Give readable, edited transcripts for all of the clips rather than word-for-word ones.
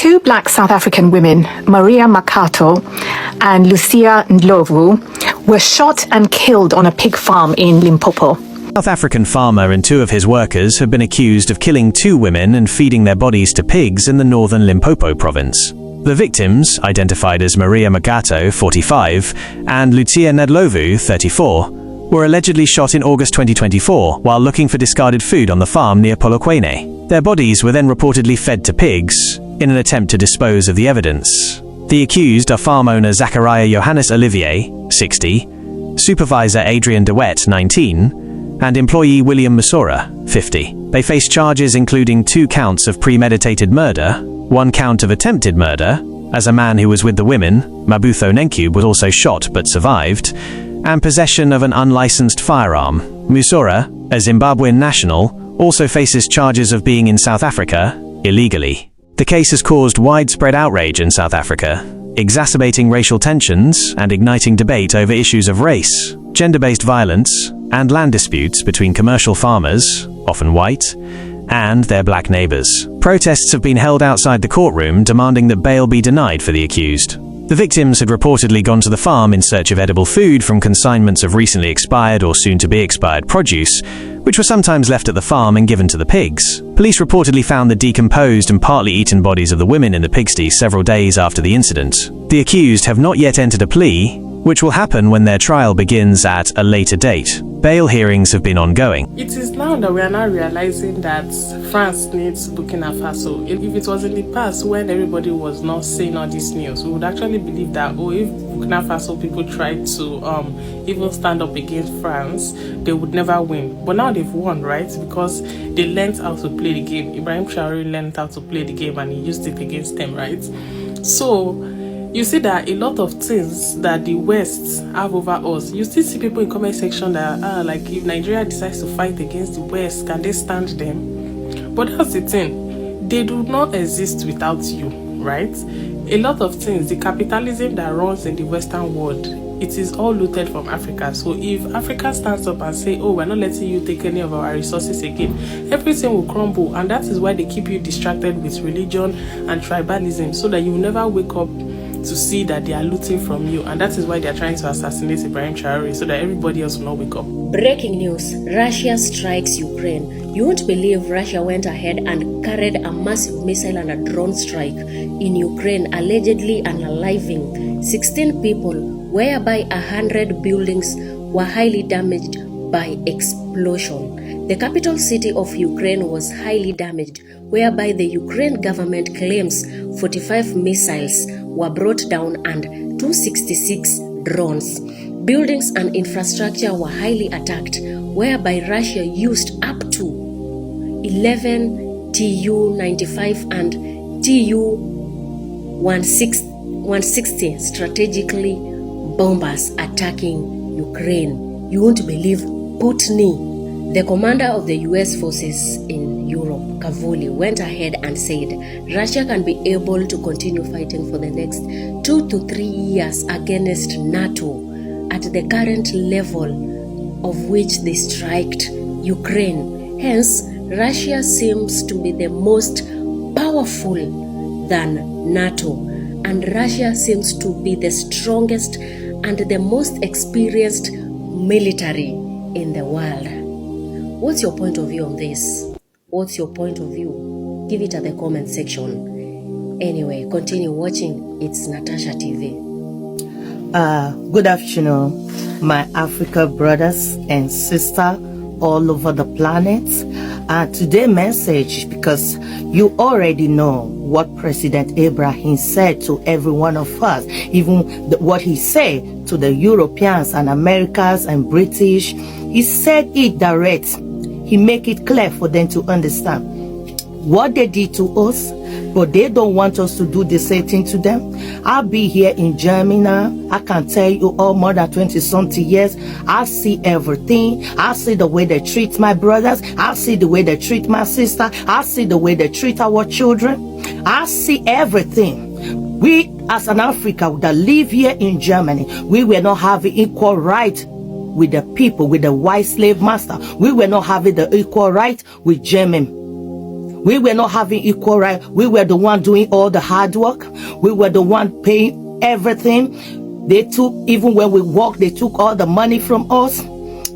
Two black South African women, Maria Makato and Lucia Ndlovu, were shot and killed on a pig farm in Limpopo. South African farmer and two of his workers have been accused of killing two women and feeding their bodies to pigs in the northern Limpopo province. The victims, identified as Maria Makato, 45, and Lucia Ndlovu, 34, were allegedly shot in August 2024 while looking for discarded food on the farm near Polokwane. Their bodies were then reportedly fed to pigs in an attempt to dispose of the evidence. The accused are farm owner Zachariah Johannes Olivier, 60, supervisor Adrian DeWet, 19, and employee William Musora, 50. They face charges including 2 counts of premeditated murder, 1 count of attempted murder, as a man who was with the women, Mabutho Nenkube, was also shot but survived, and possession of an unlicensed firearm. Musora, a Zimbabwean national, also faces charges of being in South Africa illegally. The case has caused widespread outrage in South Africa, exacerbating racial tensions and igniting debate over issues of race, gender-based violence, and land disputes between commercial farmers, often white, and their black neighbors. Protests have been held outside the courtroom demanding that bail be denied for the accused. The victims had reportedly gone to the farm in search of edible food from consignments of recently expired or soon-to-be expired produce, which were sometimes left at the farm and given to the pigs. Police reportedly found the decomposed and partly eaten bodies of the women in the pigsty several days after the incident. The accused have not yet entered a plea, which will happen when their trial begins at a later date. Bail hearings have been ongoing. It is now that we are now realizing that France needs Burkina Faso. If it was in the past when everybody was not saying all this news, we would actually believe that, oh, if Burkina Faso people tried to even stand up against France, they would never win. But now they've won, right? Because they learned how to play the game. Ibrahim Traore learned how to play the game and he used it against them, right? So you see that a lot of things that the West have over us, you still see people in comment section that like, if Nigeria decides to fight against the West, can they stand them? But that's the thing, they do not exist without you, right? A lot of things, the capitalism that runs in the Western world, it is all looted from Africa. So if Africa stands up and say, oh, we're not letting you take any of our resources again, everything will crumble. And that is why they keep you distracted with religion and tribalism, so that you will never wake up to see that they are looting from you, and that is why they are trying to assassinate Ibrahim Traore, so that everybody else will not wake up. Breaking news: Russia strikes Ukraine. You won't believe Russia went ahead and carried a massive missile and a drone strike in Ukraine, allegedly unaliving 16 people, whereby 100 buildings were highly damaged by explosion. The capital city of Ukraine was highly damaged, whereby the Ukraine government claims 45 missiles were brought down and 266 drones. Buildings and infrastructure were highly attacked, whereby Russia used up to 11 Tu-95 and Tu-160 strategically bombers attacking Ukraine. You won't believe Putin, the commander of the US forces in Europe, Cavoli, went ahead and said Russia can be able to continue fighting for the next 2 to 3 years against NATO at the current level of which they striked Ukraine. Hence, Russia seems to be the most powerful than NATO, and Russia seems to be the strongest and the most experienced military in the world. What's your point of view on this? What's your point of view? Give it at the comment section. Anyway, continue watching. It's Natasha TV. Good afternoon, my Africa brothers and sisters all over the planet. Today's message, because you already know what President Ibrahim said to every one of us, even what he said to the Europeans and Americans and British. He said it direct. He make it clear for them to understand what they did to us, but they don't want us to do the same thing to them. I'll be here in Germany now. I can tell you all more than 20-something years. I see everything. I see the way they treat my brothers. I see the way they treat my sister. I see the way they treat our children. I see everything. We, as an Africa that live here in Germany, we will not have equal right with the people, with the white slave master. We were not having the equal right with German. We were not having equal rights. We were the one doing all the hard work. We were the one paying everything. They took, even when we walk, they took all the money from us.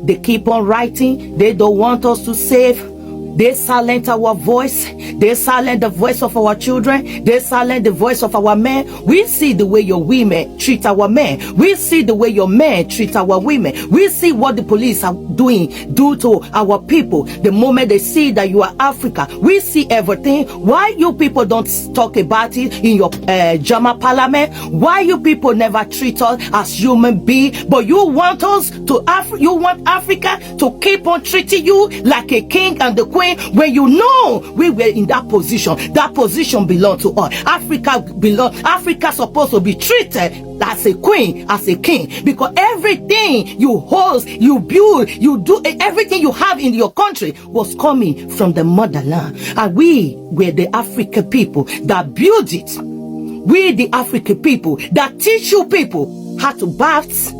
They keep on writing. They don't want us to save. They silence our voice. They silence the voice of our children. They silence the voice of our men. We see the way your women treat our men. We see the way your men treat our women. We see what the police are do to our people. The moment they see that you are Africa, we see everything. Why you people don't talk about it in your German parliament? Why you people never treat us as human beings? But you want us to you want Africa to keep on treating you like a king and the queen, when you know we were in that position. That position belongs to us. Africa supposed to be treated as a queen, as a king, because everything you host, you build, you do, everything you have in your country was coming from the motherland. And we were the African people that build it. We the African people that teach you people how to bath,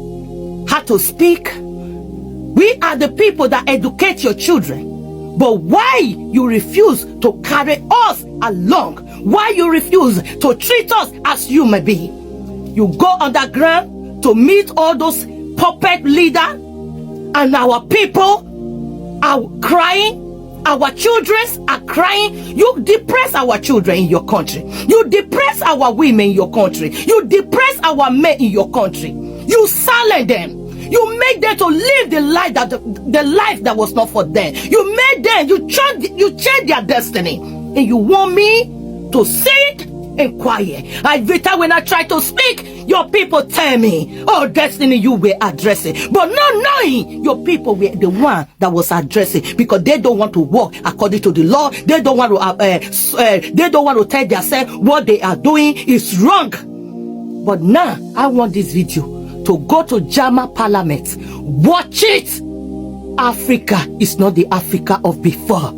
how to speak. We are the people that educate your children. But why you refuse to carry us along? Why you refuse to treat us as human beings? You go underground to meet all those puppet leaders, and our people are crying. Our children are crying. You depress our children in your country. You depress our women in your country. You depress our men in your country. You silence them. You made them to live the life that was not for them. You made them, you changed their destiny. And you want me to sit and quiet. Every time when I try to speak, your people tell me, oh, destiny you were addressing. But not knowing your people were the one that was addressing, because they don't want to walk according to the law. They don't want to tell themselves what they are doing is wrong. But now I want this video to go to German parliament. Watch it. Africa is not the Africa of before.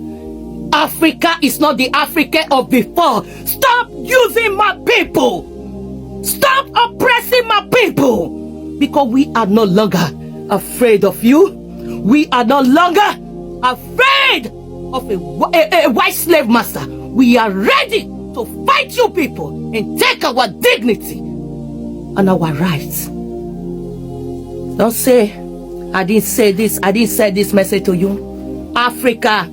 Africa is not the Africa of before. Stop using my people. Stop oppressing my people. Because we are no longer afraid of you. We are no longer afraid of a white slave master. We are ready to fight you people and take our dignity and our rights. Don't say, I didn't say this message to you. Africa,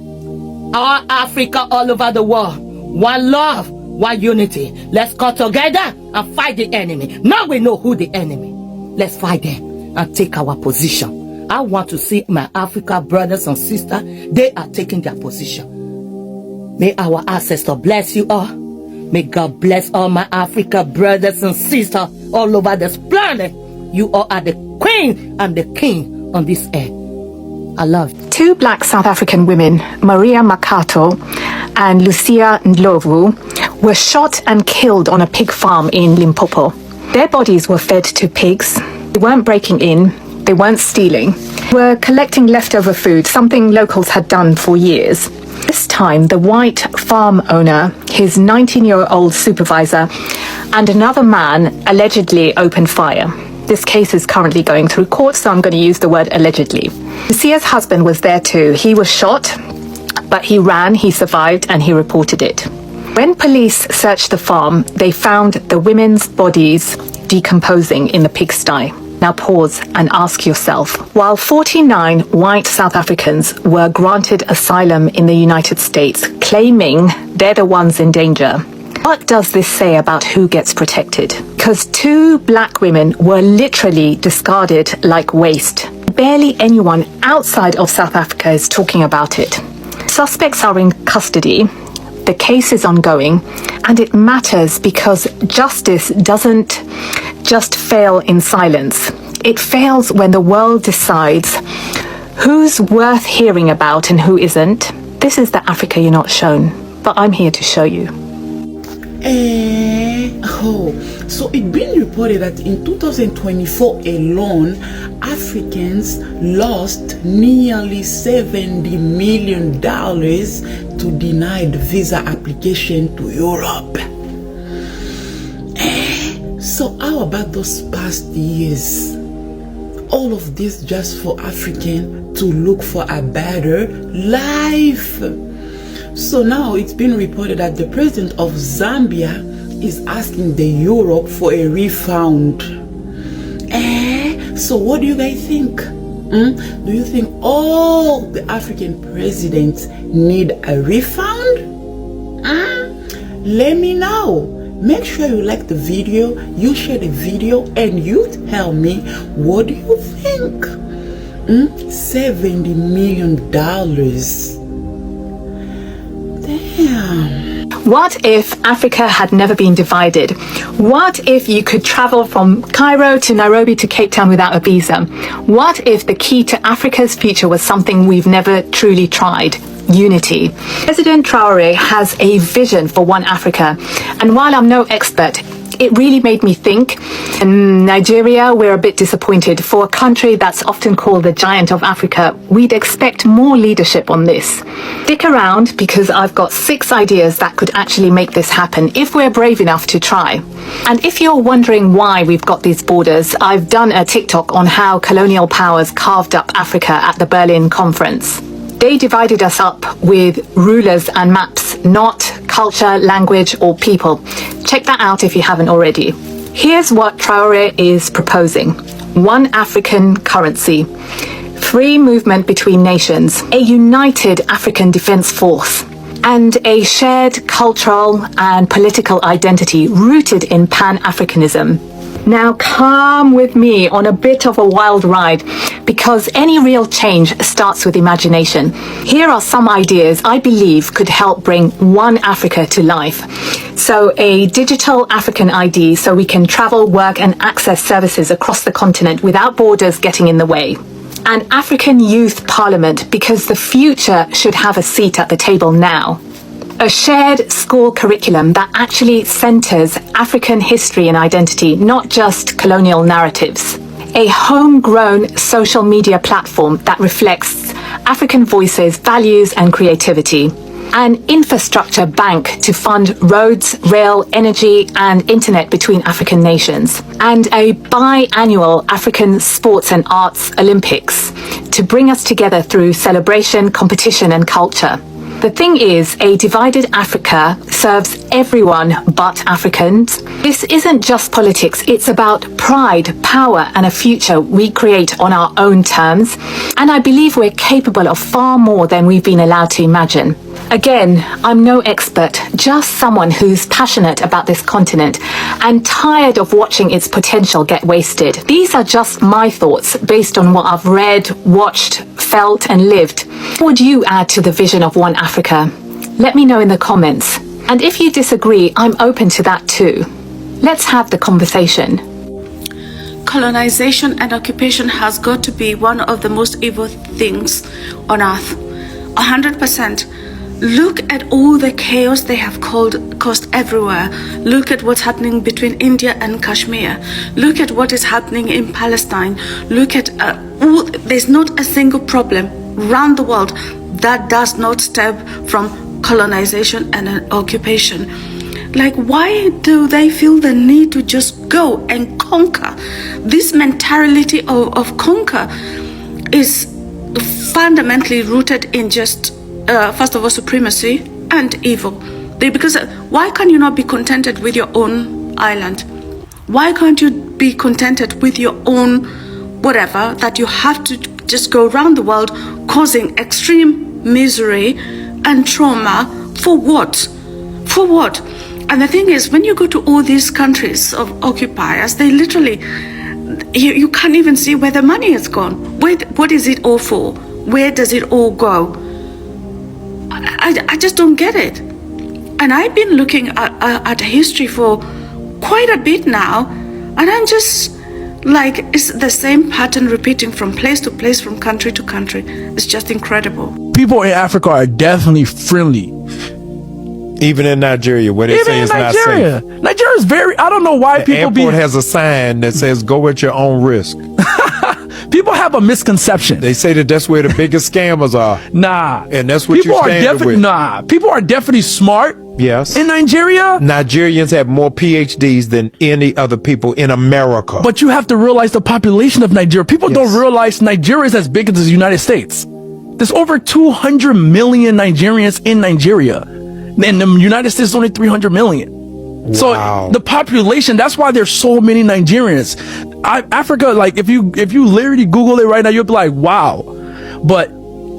our Africa all over the world. One love, one unity. Let's come together and fight the enemy. Now we know who the enemy. Let's fight them and take our position. I want to see my Africa brothers and sisters. They are taking their position. May our ancestors bless you all. May God bless all my Africa brothers and sisters all over this planet. You all are the queen and the king on this earth. I love you. Two black South African women, Maria Makato and Lucia Ndlovu, were shot and killed on a pig farm in Limpopo. Their bodies were fed to pigs. They weren't breaking in. They weren't stealing. They were collecting leftover food, something locals had done for years. This time, the white farm owner, his 19-year-old supervisor, and another man allegedly opened fire. This case is currently going through court, so I'm going to use the word allegedly. Lucia's husband was there too. He was shot, but he ran, he survived, and he reported it. When police searched the farm, they found the women's bodies decomposing in the pigsty. Now pause and ask yourself, while 49 white South Africans were granted asylum in the United States, claiming they're the ones in danger, what does this say about who gets protected? Because two black women were literally discarded like waste. Barely anyone outside of South Africa is talking about it. Suspects are in custody. The case is ongoing, and it matters because justice doesn't just fail in silence. It fails when the world decides who's worth hearing about and who isn't. This is the Africa you're not shown, but I'm here to show you. So it's been reported that in 2024 alone, Africans lost nearly $70 million to denied visa application to Europe. So how about those past years? All of this just for Africans to look for a better life. So now it's been reported that the president of Zambia is asking the Europe for a refund. So what do you guys think? Do you think all the African presidents need a refund? Let me know. Make sure you like the video, you share the video, and you tell me, what do you think? $70 million. Damn. What if Africa had never been divided? What if you could travel from Cairo to Nairobi to Cape Town without a visa? What if the key to Africa's future was something we've never truly tried? Unity. President Traore has a vision for one Africa, and while I'm no expert, it really made me think. In Nigeria, we're a bit disappointed. For a country that's often called the giant of Africa, we'd expect more leadership on this. Stick around, because I've got 6 ideas that could actually make this happen if we're brave enough to try. And if you're wondering why we've got these borders, I've done a TikTok on how colonial powers carved up Africa at the Berlin conference. They divided us up with rulers and maps, not culture, language, or people. Check that out if you haven't already. Here's what Traore is proposing. One African currency, free movement between nations, a united African defense force, and a shared cultural and political identity rooted in Pan-Africanism. Now come with me on a bit of a wild ride, because any real change starts with imagination. Here are some ideas I believe could help bring one Africa to life. So a digital African ID, so we can travel, work and access services across the continent without borders getting in the way. An African Youth Parliament, because the future should have a seat at the table now. A shared school curriculum that actually centers African history and identity, not just colonial narratives. A homegrown social media platform that reflects African voices, values, and creativity. An infrastructure bank to fund roads, rail, energy, and internet between African nations. And a biannual African Sports and Arts Olympics to bring us together through celebration, competition, and culture. The thing is, a divided Africa serves everyone but Africans. This isn't just politics, it's about pride, power, and a future we create on our own terms. And I believe we're capable of far more than we've been allowed to imagine. Again, I'm no expert, just someone who's passionate about this continent and tired of watching its potential get wasted. These are just my thoughts based on what I've read, watched, felt, and lived. What would you add to the vision of one Africa? Let me know in the comments. And if you disagree, I'm open to that too. Let's have the conversation. Colonization and occupation has got to be one of the most evil things on earth. 100%. Look at all the chaos they have caused everywhere. Look at what's happening between India and Kashmir. Look at what is happening in Palestine. Look at there's not a single problem around the world that does not stem from colonization and occupation. Like, why do they feel the need to just go and conquer? This mentality of conquer is fundamentally rooted in just first of all, supremacy and evil. Because why can you not be contented with your own island? Why can't you be contented with your own whatever, that you have to just go around the world causing extreme misery and trauma? For what? For what? And the thing is, when you go to all these countries of occupiers, they literally, you can't even see where the money has gone. What is it all for? Where does it all go? I just don't get it. And I've been looking at history for quite a bit now, and I'm just like, it's the same pattern repeating from place to place, from country to country. It's just incredible. People in Africa are definitely friendly. Even in Nigeria, where they say it's not safe. Nigeria is very, I don't know why the people airport has a sign that says go at your own risk. People have a misconception. They say that that's where the biggest scammers are. Nah. And that's what you stand with. Nah. People are definitely smart. Yes. In Nigeria. Nigerians have more PhDs than any other people in America. But you have to realize the population of Nigeria. People don't realize Nigeria is as big as the United States. The There's over 200 million Nigerians in Nigeria. And the United States is only 300 million. Wow. So the population, that's why there's so many Nigerians. Africa, like if you literally Google it right now, you'll be like, wow. But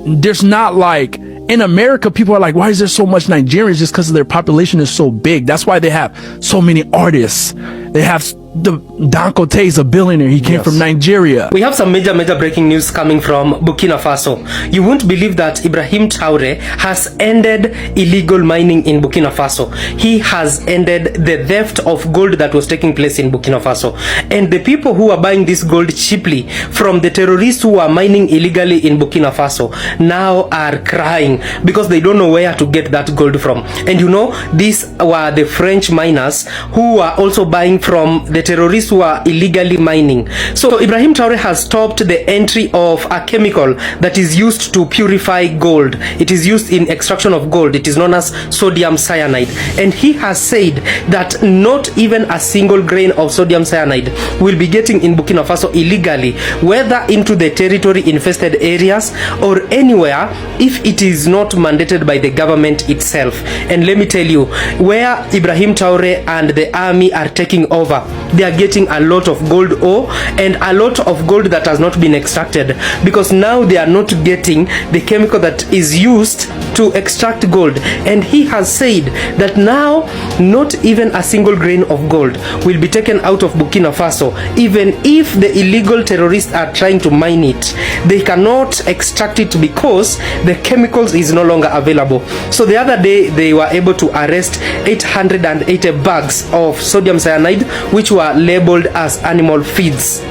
there's not like, in America, people are like, why is there so much Nigerians? Just because their population is so big. That's why they have so many artists. They have Dangote is a billionaire. He came from Nigeria. We have some major breaking news coming from Burkina Faso. You won't believe that Ibrahim Traore has ended illegal mining in Burkina Faso. He has ended the theft of gold that was taking place in Burkina Faso. And the people who are buying this gold cheaply from the terrorists who are mining illegally in Burkina Faso now are crying because they don't know where to get that gold from. And you know, these were the French miners who are also buying from the terrorists who are illegally mining. So Ibrahim Traore has stopped the entry of a chemical that is used to purify gold. It is used in extraction of gold. It is known as sodium cyanide. And he has said that not even a single grain of sodium cyanide will be getting in Burkina Faso illegally, whether into the territory infested areas or anywhere, if it is not mandated by the government itself. And let me tell you, where Ibrahim Traore and the army are taking over, they are getting a lot of gold ore and a lot of gold that has not been extracted, because now they are not getting the chemical that is used to extract gold. And he has said that now not even a single grain of gold will be taken out of Burkina Faso. Even if the illegal terrorists are trying to mine it, they cannot extract it because the chemicals is no longer available. So the other day they were able to arrest 880 bags of sodium cyanide which were labeled as animal feeds.